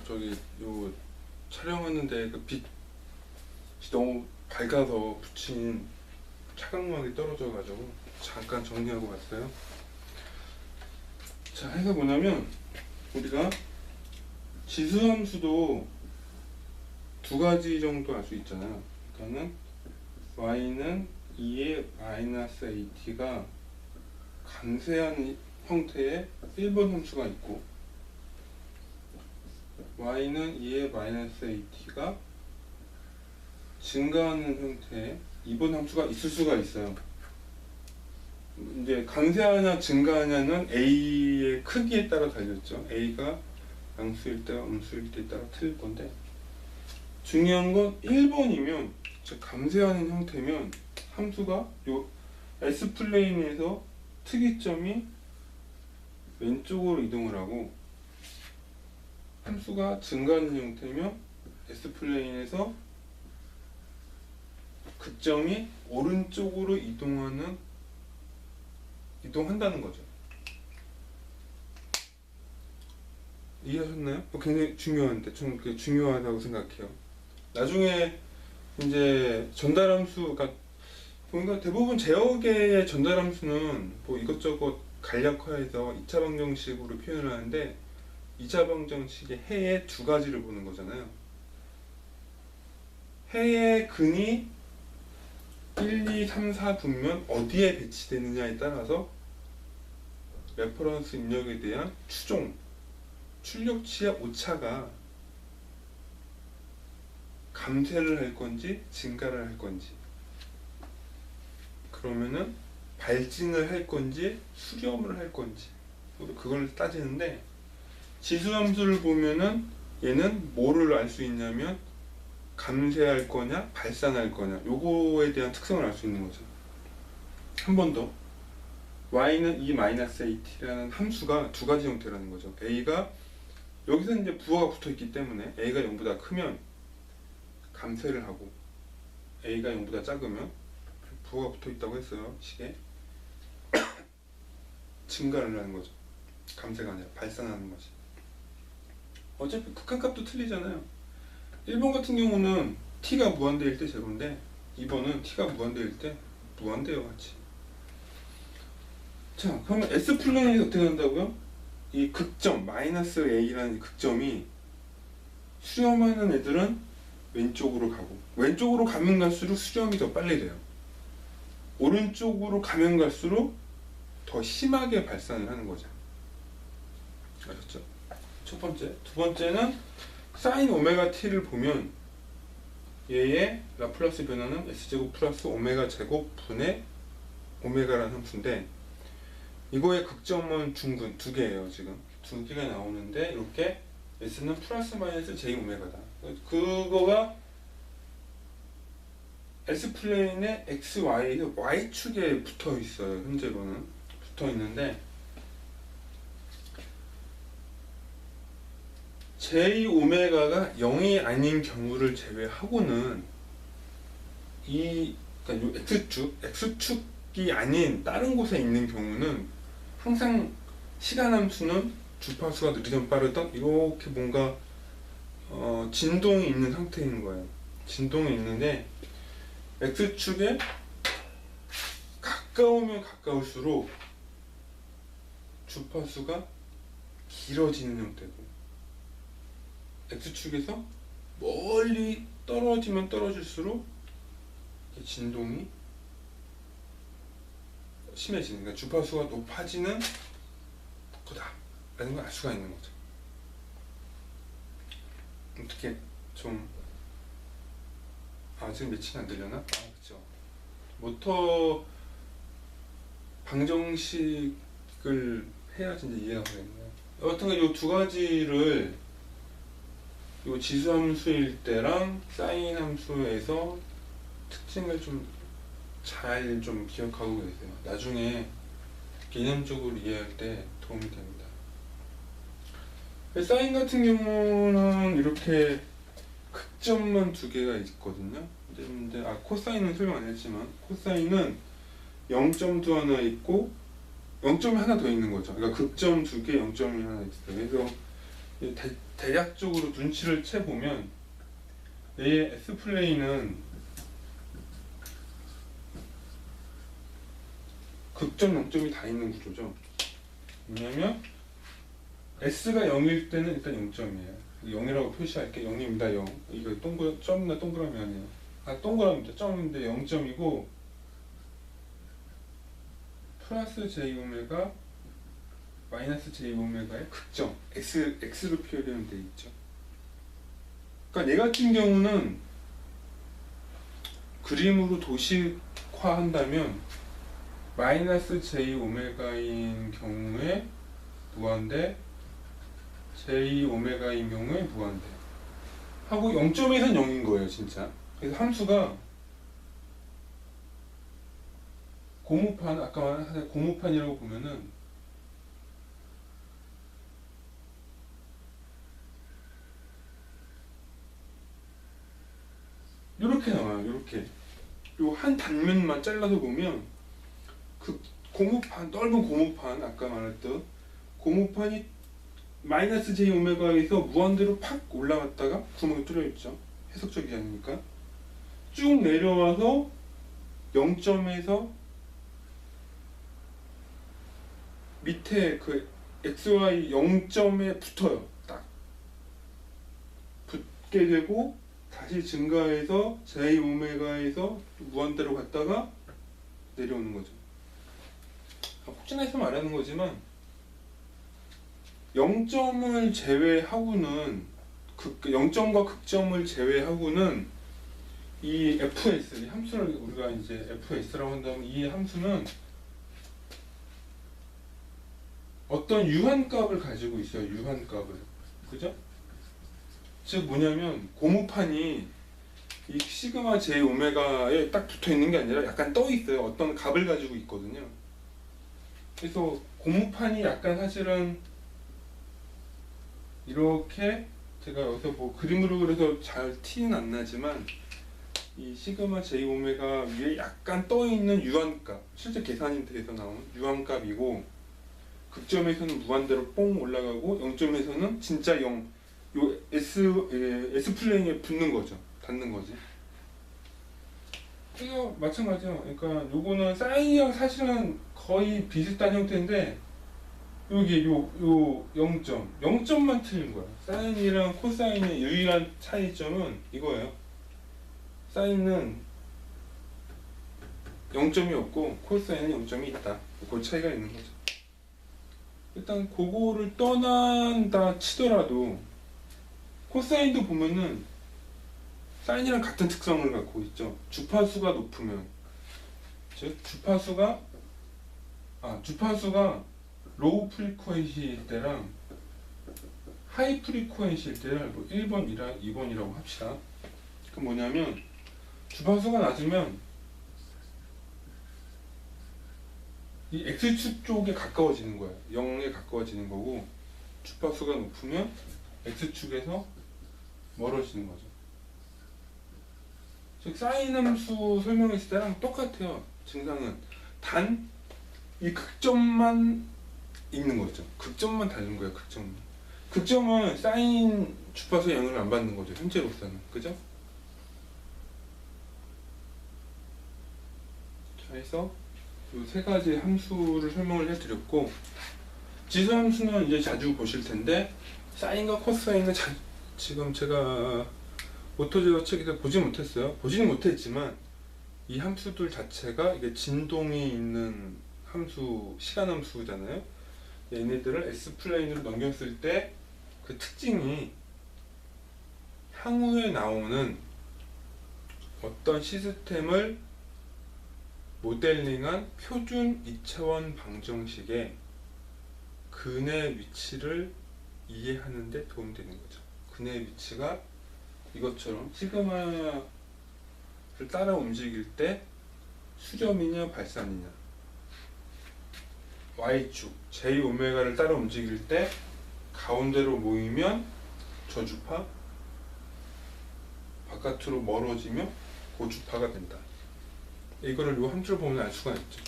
저기 요 촬영하는데 그 빛이 너무 밝아서 붙인 차광막이 떨어져가지고 잠깐 정리하고 왔어요. 자, 해서 뭐냐면 우리가 지수함수도 두 가지 정도 알 수 있잖아요. 그러니까는 y는 2의 마이너스 at가 감쇄한 형태의 1번 함수가 있고 y는 2의 마이너스 at가 증가하는 형태의 2번 함수가 있을 수가 있어요. 이제 감쇄하냐 증가하냐는 a의 크기에 따라 달렸죠. a가 양수일 때와 음수일 때에 따라 틀릴 건데, 중요한 건 1번이면 즉 감쇄하는 형태면 함수가 요 S플레인에서 특이점이 왼쪽으로 이동을 하고, 함수가 증가하는 형태면 S플레인에서 극점이 오른쪽으로 이동한다는 거죠. 이해하셨나요? 굉장히 중요한데, 좀 중요하다고 생각해요. 나중에 이제 전달함수, 그러니까 대부분 제어계의 전달함수는 뭐 이것저것 간략화해서 2차 방정식으로 표현을 하는데, 2차 방정식의 해의 두 가지를 보는 거잖아요. 해의 근이 1, 2, 3, 4 분면 어디에 배치되느냐에 따라서 레퍼런스 입력에 대한 출력치의 오차가 감쇄를 할 건지 증가를 할 건지, 그러면은 발진을 할 건지 수렴을 할 건지 그걸 따지는데, 지수함수를 보면은 얘는 뭐를 알 수 있냐면 감쇄할 거냐 발산할 거냐, 요거에 대한 특성을 알 수 있는 거죠. 한 번 더, y는 2-at라는 함수가 두 가지 형태라는 거죠. a가 여기서 이제 부호가 붙어 있기 때문에 a가 0보다 크면 감쇄를 하고, a가 0보다 작으면 부호가 붙어 있다고 했어요. 식에 증가를 하는 거죠. 감쇄가 아니라 발산하는 거지. 어차피 극한값도 틀리잖아요. 1번 같은 경우는 t가 무한대일 때 제로인데, 2번은 t가 무한대일 때 무한대요 같이. 자, 그러면 S플레인이 어떻게 한다고요? 이 극점, 마이너스 A라는 이 극점이 수렴하는 애들은 왼쪽으로 가고, 왼쪽으로 가면 갈수록 수렴이 더 빨리 돼요. 오른쪽으로 가면 갈수록 더 심하게 발산을 하는 거죠. 아셨죠? 첫 번째. 두 번째는 사인 오메가 t를 보면 얘의 라플라스 변화는 S제곱 플러스 오메가 제곱 분의 오메가라는 함수인데, 이거의 극점은 중근 두 개예요. 지금 두 개가 나오는데, 이렇게 S는 플러스 마이너스 J 오메가다. 그거가 S플레인의 XY, Y축에 붙어 있어요. 현재로는 붙어 있는데, J 오메가가 0이 아닌 경우를 제외하고는 그러니까 요 X축이 아닌 다른 곳에 있는 경우는 항상 시간함수는 주파수가 느리든 빠르든 이렇게 뭔가 진동이 있는 상태인 거예요. 진동이 있는데, X축에 가까우면 가까울수록 주파수가 길어지는 형태고, X축에서 멀리 떨어지면 떨어질수록 진동이 심해지는, 그러니까 주파수가 높아지는 거다 라는 걸 알 수가 있는 거죠. 어떻게 좀 지금 매칭이 안 되려나? 그쵸. 모터 방정식을 해야지 이제 이해가 되겠네요. 여하튼 이 두 가지를 요 지수함수일 때랑 사인 함수에서 특징을 잘 기억하고 계세요. 나중에 개념적으로 이해할 때 도움이 됩니다. 사인 같은 경우는 이렇게 극점만 두 개가 있거든요. 근데 코사인은 설명 안 했지만, 코사인은 0점도 하나 있고 0점이 하나 더 있는 거죠. 그러니까 극점 두 개, 0점이 하나 있어요. 그래서 대략적으로 눈치를 채 보면 A의 S 플레인은 극점 0점이 다 있는 구조죠. 뭐냐면 S가 0일 때는 일단 0점이에요. 0이라고 표시할게. 0입니다. 0. 이거 점이나 동그라미 아니에요. 동그라미입니다. 점인데 0점이고 플러스 J오메가 마이너스 J오메가의 극점 X로 표현되어 있죠. 그러니까 얘 같은 경우는 그림으로 도식화한다면 마이너스 J오메가인 경우에 무한대 J오메가인 경우에 무한대 하고 0점에선 0인 거예요 진짜. 그래서 함수가 고무판, 아까 말한 고무판이라고 보면은 이렇게 나와요. 이렇게 요 한 단면만 잘라서 보면 그 고무판, 넓은 고무판, 아까 말했던 고무판이 마이너스 J 오메가에서 무한대로 팍 올라갔다가 구멍이 뚫려 있죠. 해석적이 아니니까 쭉 내려와서 0점에서 밑에 그 XY 0점에 붙어요. 딱 붙게 되고 다시 증가해서 J 오메가에서 무한대로 갔다가 내려오는 거죠. 혹시나 해서 말하는 거지만 0점을 제외하고는 0점과 극점을 제외하고는 이 fs, 이 함수를 우리가 이제 fs라고 한다면 이 함수는 어떤 유한값을 가지고 있어요. 유한값을. 그죠? 즉 뭐냐면 고무판이 이 시그마 j 오메가에 딱 붙어 있는 게 아니라 약간 떠 있어요. 어떤 값을 가지고 있거든요. 그래서 고무판이 약간 사실은 이렇게 제가 여기서 뭐 그림으로 그려서 잘 티는 안 나지만 이 시그마 j 오메가 위에 약간 떠 있는 유한값, 실제 계산이 돼서 나온 유한값이고 극점에서는 무한대로 뽕 올라가고 0점에서는 진짜 0, 요 S 플레인에 붙는 거죠. 닿는 거지. 그래서 마찬가지죠. 그러니까 요거는 사인이랑 사실은 거의 비슷한 형태인데 여기 요 0점만 틀린 거야. 사인이랑 코사인의 유일한 차이점은 이거예요. 사인은 0점이 없고 코사인은 0점이 있다. 그 차이가 있는 거죠. 일단 그거를 떠난다 치더라도 코사인도 보면은 사인이랑 같은 특성을 갖고 있죠. 주파수가 높으면, 즉 주파수가 로우 프리퀀시일 때랑 하이 프리퀀시일 때를 뭐 1번이랑 2번이라고 합시다. 그 뭐냐면 주파수가 낮으면 이 X축 쪽에 가까워지는 거예요. 0에 가까워지는 거고 주파수가 높으면 X축에서 멀어지는 거죠. 즉 사인 함수 설명했을 때랑 똑같아요. 증상은 단 이 극점만 있는 거죠. 극점만 다른 거예요. 극점은 사인 주파수의 영향을 안 받는 거죠. 현재로서는. 그죠? 자, 해서 이 세 가지 함수를 설명을 해드렸고 지수함수는 이제 자주 보실 텐데 사인과 코사인은 지금 제가 오토제어 책에서 보지 못했어요. 보지는 못했지만 이 함수들 자체가 이게 진동이 있는 함수, 시간 함수잖아요. 얘네들을 S 플레인으로 넘겼을 때 그 특징이 향후에 나오는 어떤 시스템을 모델링한 표준 2차원 방정식의 근의 위치를 이해하는 데 도움되는 거죠. 근의 위치가 이것처럼 시그마를 따라 움직일 때 수렴이냐 발산이냐, Y축 J 오메가를 따라 움직일 때 가운데로 모이면 저주파, 바깥으로 멀어지면 고주파가 된다. 이거를 이 함수를 보면 알 수가 있죠.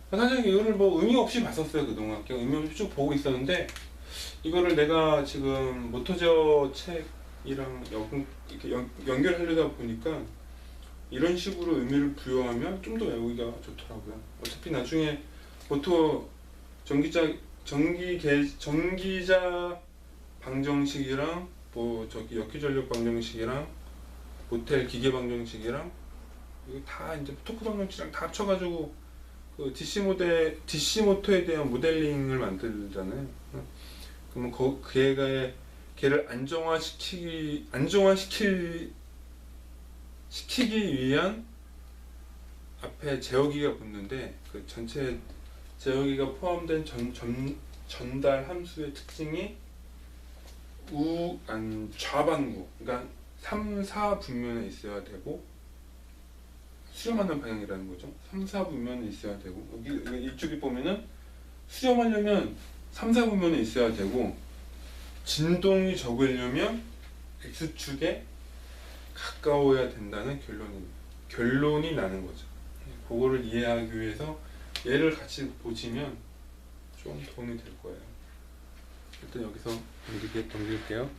사실 이거를 뭐 의미 없이 봤었어요. 그동안 그냥 의미 없이 쭉 보고 있었는데 이거를 내가 지금 모터제어 책이랑 이렇게 연결하려다 보니까 이런 식으로 의미를 부여하면 좀 더 외우기가 좋더라고요. 어차피 나중에 모터 전기자 방정식이랑 뭐 저기 역기전력 방정식이랑 모텔 기계 방정식이랑 이거 다 이제 토크 방정식이랑 다 합쳐가지고 그 DC 모터에 대한 모델링을 만들잖아요. 그러면 걔를 시키기 위한 앞에 제어기가 붙는데 그 전체 제어기가 포함된 전달 함수의 특징이 좌반구, 그러니까 3, 4 분면에 있어야 되고 수렴하는 방향이라는 거죠. 3, 4 분면에 있어야 되고 여기 이쪽에 보면은 수렴하려면 3, 4 분면에 있어야 되고 진동이 적으려면 X축에 가까워야 된다는 결론이 나는 거죠. 그거를 이해하기 위해서 얘를 같이 보시면 좀 도움이 될 거예요. 일단 여기서 넘길게요.